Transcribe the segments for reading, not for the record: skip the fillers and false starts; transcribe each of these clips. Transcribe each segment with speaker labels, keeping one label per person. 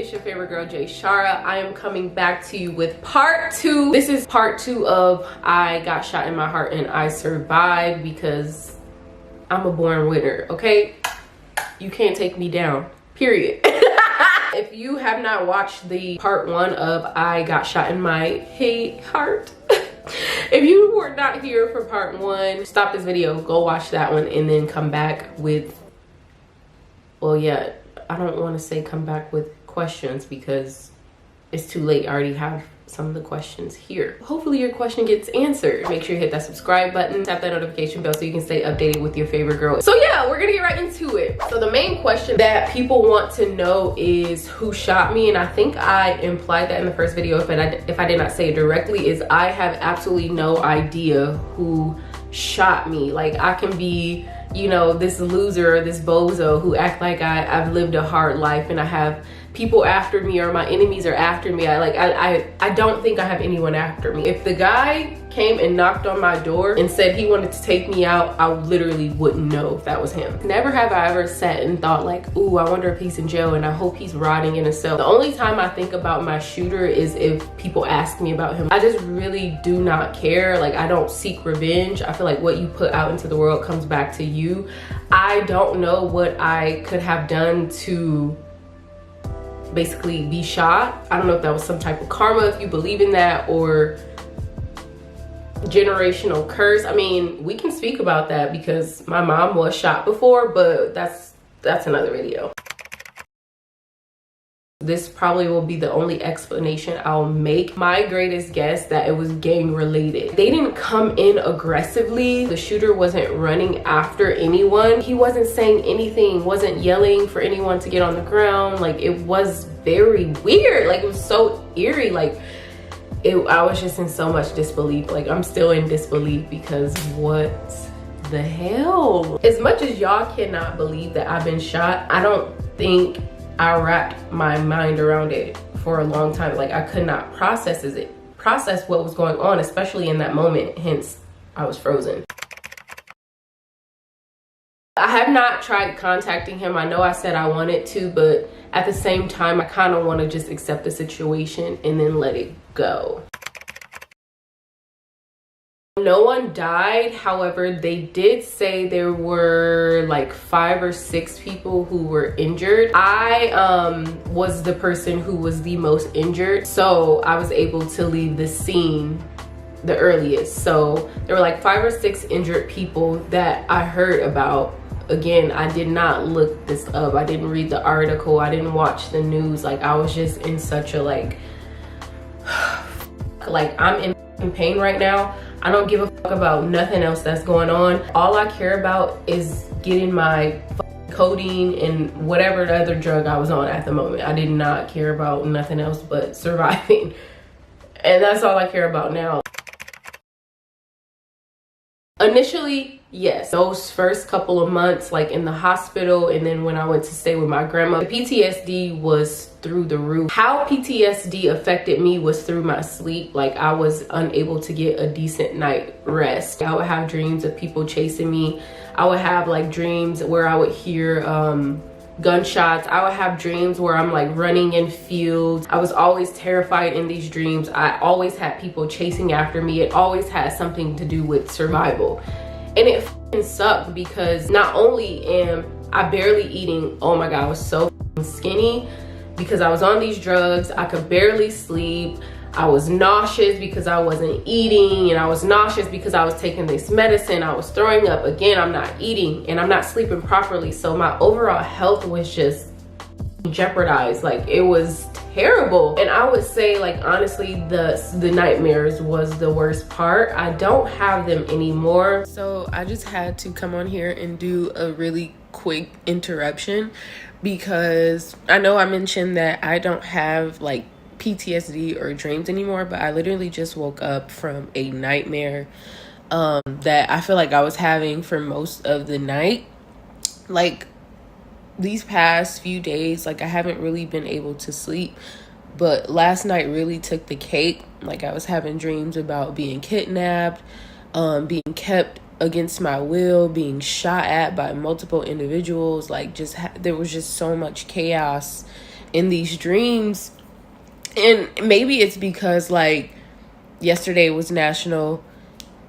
Speaker 1: it's your favorite girl, Jay Shara. I am coming back to you with part 2. This is part 2 of I got shot in my heart and I survived because I'm a born winner, okay? You can't take me down, period. If you have not watched the part 1 of I got shot in my heart, if you were not here for part 1, stop this video, go watch that one, and then come back with, well, yeah, I don't want to say come back with questions because it's too late. I already have some of the questions here. Hopefully your question gets answered. Make sure you hit that subscribe button, tap that notification bell so you can stay updated with your favorite girl. So yeah, we're gonna get right into it. So the main question that people want to know is who shot me, and I think I implied that in the first video if I did not say it directly, is I have absolutely no idea who shot me. Like, I can be, you know, this loser or this bozo who act like I've lived a hard life and I have people after me or my enemies are after me. I don't think I have anyone after me. If the guy came and knocked on my door and said he wanted to take me out, I literally wouldn't know if that was him. Never have I ever sat and thought like, ooh, I wonder if he's in jail and I hope he's rotting in a cell. The only time I think about my shooter is if people ask me about him. I just really do not care. Like, I don't seek revenge. I feel like what you put out into the world comes back to you. I don't know what I could have done to basically be shot. I don't know if that was some type of karma, if you believe in that, or generational curse. I mean, we can speak about that because my mom was shot before, but that's another video. This probably will be the only explanation I'll make. My greatest guess that it was gang related. They didn't come in aggressively. The shooter wasn't running after anyone. He wasn't saying anything, wasn't yelling for anyone to get on the ground. Like, it was very weird. Like, it was so eerie. Like, I was just in so much disbelief. Like, I'm still in disbelief because what the hell? As much as y'all cannot believe that I've been shot, I don't think I wrapped my mind around it for a long time. Like, I could not process what was going on, especially in that moment. Hence, I was frozen. I have not tried contacting him. I know I said I wanted to, but at the same time, I kind of want to just accept the situation and then let it go. No one died. However, they did say there were like 5 or 6 people who were injured. I was the person who was the most injured, so I was able to leave the scene the earliest. So there were like 5 or 6 injured people that I heard about. Again, I did not look this up. I didn't read the article. I didn't watch the news. Like, I was just in such a like I'm in pain right now. I don't give a fuck about nothing else that's going on. All I care about is getting my codeine and whatever the other drug I was on at the moment. I did not care about nothing else but surviving. And that's all I care about now. Initially, yes, those first couple of months, like in the hospital, and then when I went to stay with my grandma, the PTSD was through the roof. How PTSD affected me was through my sleep. Like, I was unable to get a decent night rest. I would have dreams of people chasing me. I would have like dreams where I would hear gunshots. I would have dreams where I'm like running in fields. I was always terrified in these dreams. I always had people chasing after me. It always had something to do with survival. And it f***ing sucked because not only am I barely eating, oh my God, I was so skinny because I was on these drugs. I could barely sleep. I was nauseous because I wasn't eating, and I was nauseous because I was taking this medicine. I was throwing up. Again, I'm not eating and I'm not sleeping properly. So my overall health was just jeopardized. Like, it was terrible. And I would say, like, honestly, the nightmares was the worst part. I don't have them anymore. So I just had to come on here and do a really quick interruption because I know I mentioned that I don't have like PTSD or dreams anymore, but I literally just woke up from a nightmare that I feel like I was having for most of the night. Like, these past few days, like, I haven't really been able to sleep, but last night really took the cake. Like, I was having dreams about being kidnapped, being kept against my will, being shot at by multiple individuals. Like, there was just so much chaos in these dreams. And maybe it's because like yesterday was National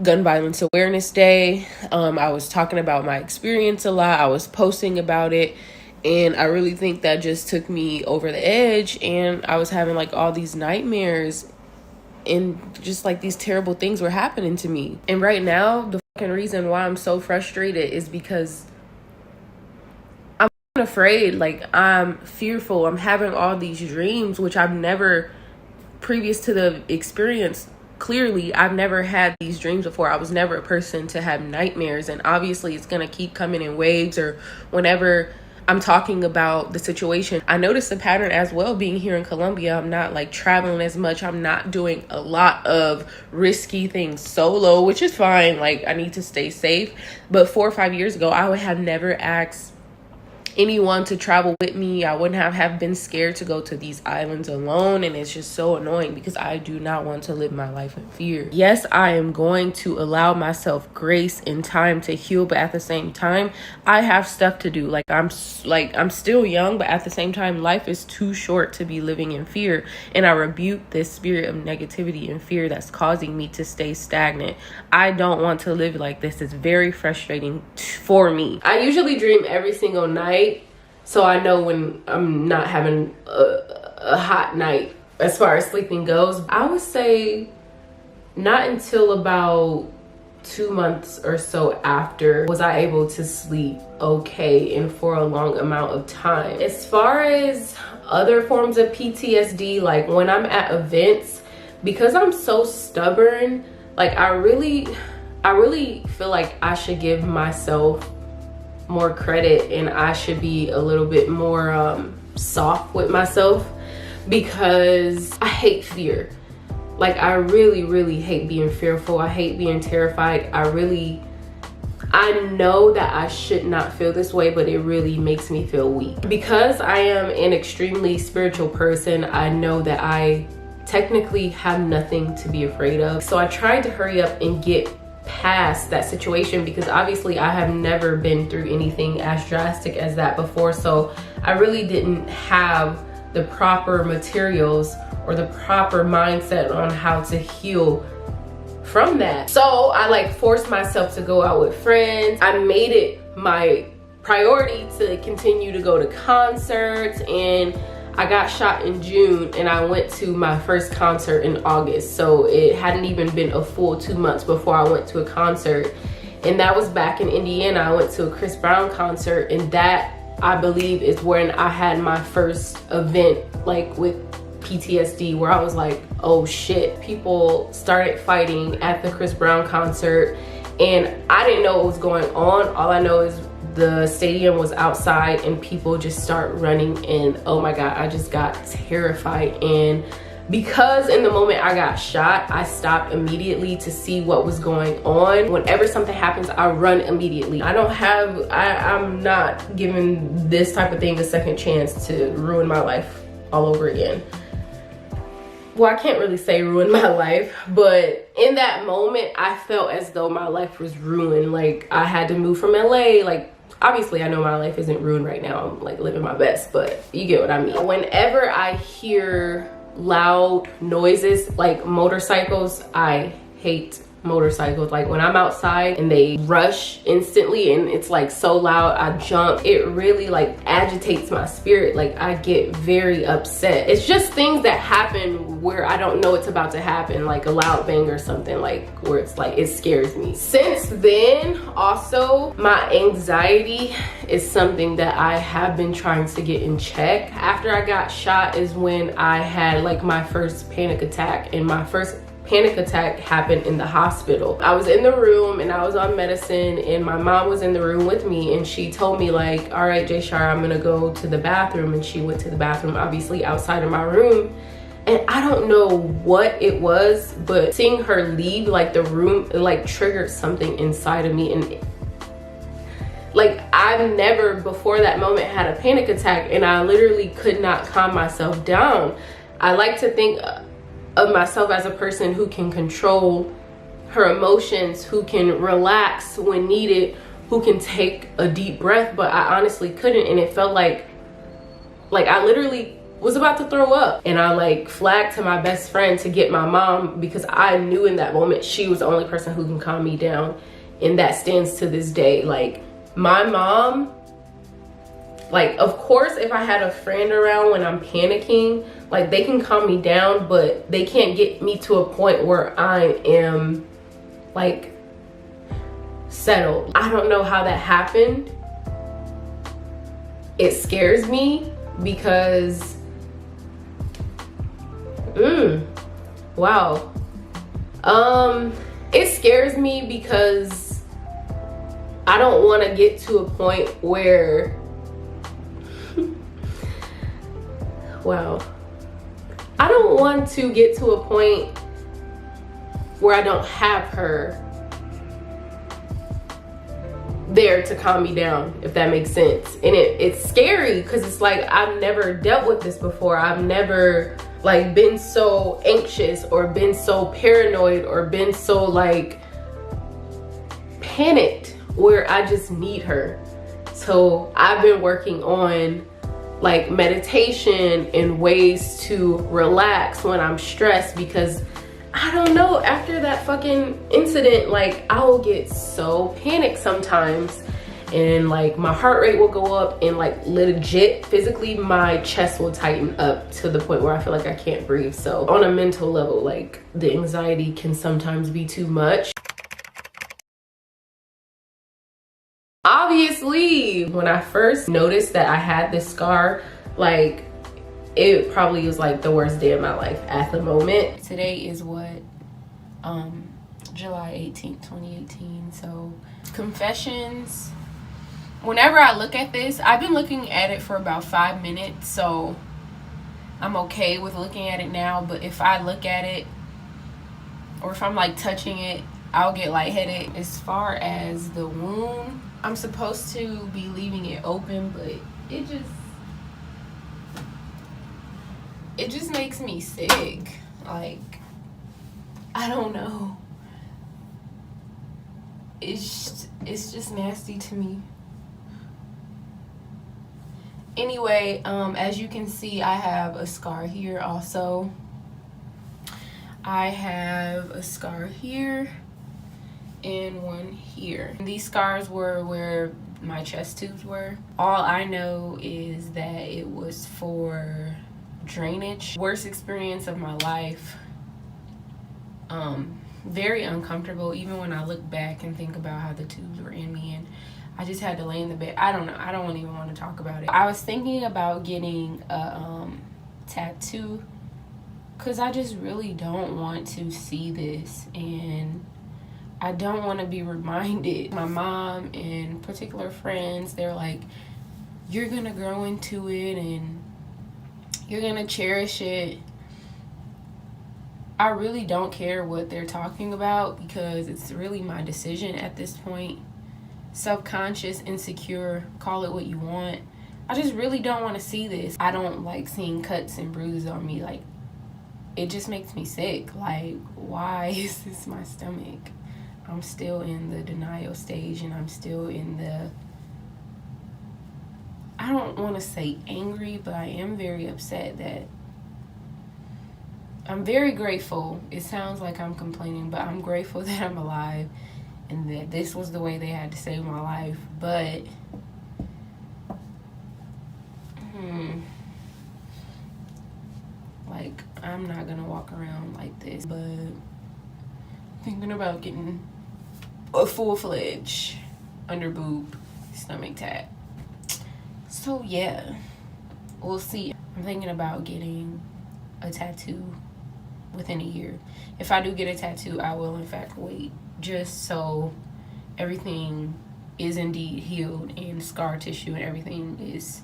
Speaker 1: Gun Violence Awareness Day. I was talking about my experience a lot. I was posting about it. And I really think that just took me over the edge. And I was having like all these nightmares. And just like these terrible things were happening to me. And right now, the fucking reason why I'm so frustrated is because I'm afraid. Like, I'm fearful. I'm having all these dreams, which I've never, previous to the experience, clearly I've never had these dreams before. I was never a person to have nightmares, and obviously it's gonna keep coming in waves, or whenever I'm talking about the situation. I noticed a pattern as well being here in Colombia. I'm not like traveling as much. I'm not doing a lot of risky things solo, which is fine. Like, I need to stay safe. But 4 or 5 years ago, I would have never asked anyone to travel with me. I wouldn't have been scared to go to these islands alone, and it's just so annoying because I do not want to live my life in fear. Yes, I am going to allow myself grace and time to heal, but at the same time, I have stuff to do. I'm still young, but at the same time, life is too short to be living in fear, and I rebuke this spirit of negativity and fear that's causing me to stay stagnant. I don't want to live like this. It's very frustrating for me. I usually dream every single night, so I know when I'm not having a hot night as far as sleeping goes. I would say not until about 2 months or so after was I able to sleep okay and for a long amount of time. As far as other forms of PTSD, like when I'm at events, because I'm so stubborn, like I really feel like I should give myself more credit, and I should be a little bit more soft with myself, because I hate fear. Like, I really hate being fearful. I hate being terrified. I know that I should not feel this way, but it really makes me feel weak. Because I am an extremely spiritual person, I know that I technically have nothing to be afraid of. So I tried to hurry up and get past that situation, because obviously I have never been through anything as drastic as that before. So I really didn't have the proper materials or the proper mindset on how to heal from that. So I like forced myself to go out with friends. I made it my priority to continue to go to concerts, and I got shot in June and I went to my first concert in August. So it hadn't even been a full 2 months before I went to a concert. And that was back in Indiana. I went to a Chris Brown concert, and that, I believe, is when I had my first event like with PTSD, where I was like, oh shit. People started fighting at the Chris Brown concert, and I didn't know what was going on. All I know is the stadium was outside and people just start running, and oh my God, I just got terrified. And because in the moment I got shot, I stopped immediately to see what was going on. Whenever something happens, I run immediately. I'm not giving this type of thing a second chance to ruin my life all over again. Well, I can't really say ruin my life, but in that moment, I felt as though my life was ruined. Like, I had to move from LA. Like, obviously I know my life isn't ruined right now. I'm like living my best, but you get what I mean. Whenever I hear loud noises like motorcycles, I hate motorcycles. Like, when I'm outside and they rush instantly and it's like so loud, I jump. It really like agitates my spirit. Like, I get very upset. It's just things that happen where I don't know it's about to happen, like a loud bang or something, like where it's like it scares me. Since then, also, my anxiety is something that I have been trying to get in check. After I got shot is when I had like my first panic attack, and my first panic attack happened in the hospital. I was in the room and I was on medicine, and my mom was in the room with me, and she told me like, all right, Jay Shara, I'm gonna go to the bathroom. And she went to the bathroom, obviously outside of my room. And I don't know what it was, but seeing her leave like the room, it like triggered something inside of me. And like, I've never before that moment had a panic attack, and I literally could not calm myself down. I like to think of myself as a person who can control her emotions, who can relax when needed, who can take a deep breath, but I honestly couldn't. And it felt like I literally was about to throw up, and I like flagged to my best friend to get my mom, because I knew in that moment she was the only person who can calm me down, and that stands to this day. Like, my mom, like, of course, if I had a friend around when I'm panicking, like, they can calm me down, but they can't get me to a point where I am like settled. I don't know how that happened. It scares me because wow. It scares me because I don't want to get to a point where wow. I don't want to get to a point where I don't have her there to calm me down, if that makes sense. And it's scary because it's like, I've never dealt with this before. I've never like been so anxious or been so paranoid or been so like panicked where I just need her. So I've been working on like meditation and ways to relax when I'm stressed, because I don't know, after that fucking incident, like, I will get so panicked sometimes, and like my heart rate will go up, and like legit physically my chest will tighten up to the point where I feel like I can't breathe. So on a mental level, like, the anxiety can sometimes be too much. Obviously, when I first noticed that I had this scar, like, it probably was like the worst day of my life at the moment. Today is what, July 18th, 2018. So, confessions. Whenever I look at this, I've been looking at it for about 5 minutes, so I'm okay with looking at it now. But if I look at it, or if I'm like touching it, I'll get lightheaded. As far as the wound, I'm supposed to be leaving it open, but it just makes me sick. Like, I don't know. It's just nasty to me. Anyway, as you can see, I have a scar here also. I have a scar here and one here. These scars were where my chest tubes were. All I know is that it was for drainage. Worst experience of my life. Very uncomfortable, even when I look back and think about how the tubes were in me, and I just had to lay in the bed. I don't know, I don't even want to talk about it. I was thinking about getting a tattoo, because I just really don't want to see this, and I don't want to be reminded. My mom and particular friends, they're like, you're gonna grow into it and you're gonna cherish it. I really don't care what they're talking about, because it's really my decision at this point. Subconscious, insecure, call it what you want. I just really don't want to see this. I don't like seeing cuts and bruises on me. Like, it just makes me sick. Like, why is this my stomach? I'm still in the denial stage, and I'm still in the, I don't want to say angry, but I am very upset. That I'm very grateful. It sounds like I'm complaining, but I'm grateful that I'm alive and that this was the way they had to save my life. But like, I'm not gonna walk around like this, but thinking about getting a full-fledged under boob stomach tat. So yeah, we'll see. I'm thinking about getting a tattoo within a year. If I do get a tattoo, I will in fact wait, just so everything is indeed healed and scar tissue and everything is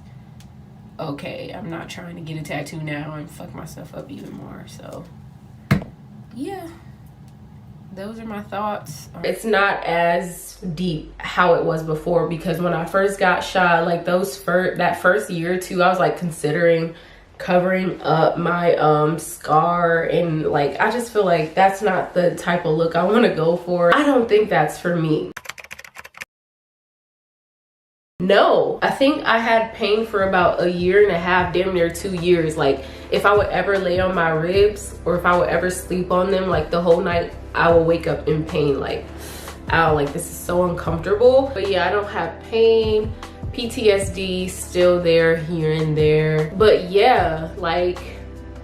Speaker 1: okay. I'm not trying to get a tattoo now and fuck myself up even more. So yeah, those are my thoughts. It's not as deep how it was before, because when I first got shot, like that first year or two, I was like considering covering up my scar, and like, I just feel like that's not the type of look I want to go for. I don't think that's for me. No, I think I had pain for about 1.5 years, damn near 2 years. Like if I would ever lay on my ribs or if I would ever sleep on them, like the whole night I will wake up in pain. Like, ow, like this is so uncomfortable. But yeah, I don't have pain. PTSD still there here and there. But yeah, like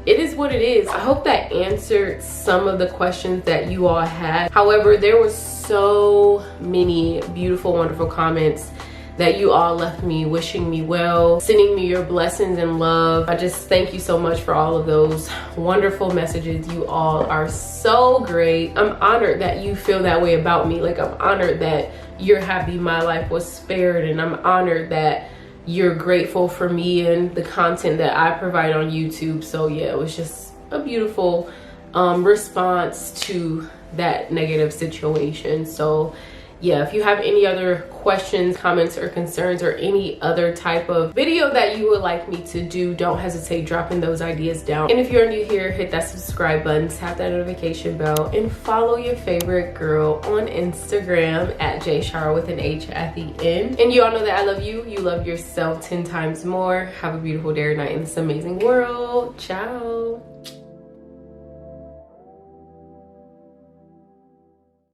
Speaker 1: it is what it is. I hope that answered some of the questions that you all had. However, there were so many beautiful, wonderful comments that you all left me, wishing me well, sending me your blessings and love. I just thank you so much for all of those wonderful messages. You all are so great. I'm honored that you feel that way about me. Like, I'm honored that you're happy my life was spared, and I'm honored that you're grateful for me and the content that I provide on YouTube. So yeah, it was just a beautiful response to that negative situation. So yeah, if you have any other questions, comments, or concerns, or any other type of video that you would like me to do, don't hesitate dropping those ideas down. And if you're new here, hit that subscribe button, tap that notification bell, and follow your favorite girl on Instagram at jshara with an H at the end. And you all know that I love you. You love yourself 10 times more. Have a beautiful day or night in this amazing world. Ciao.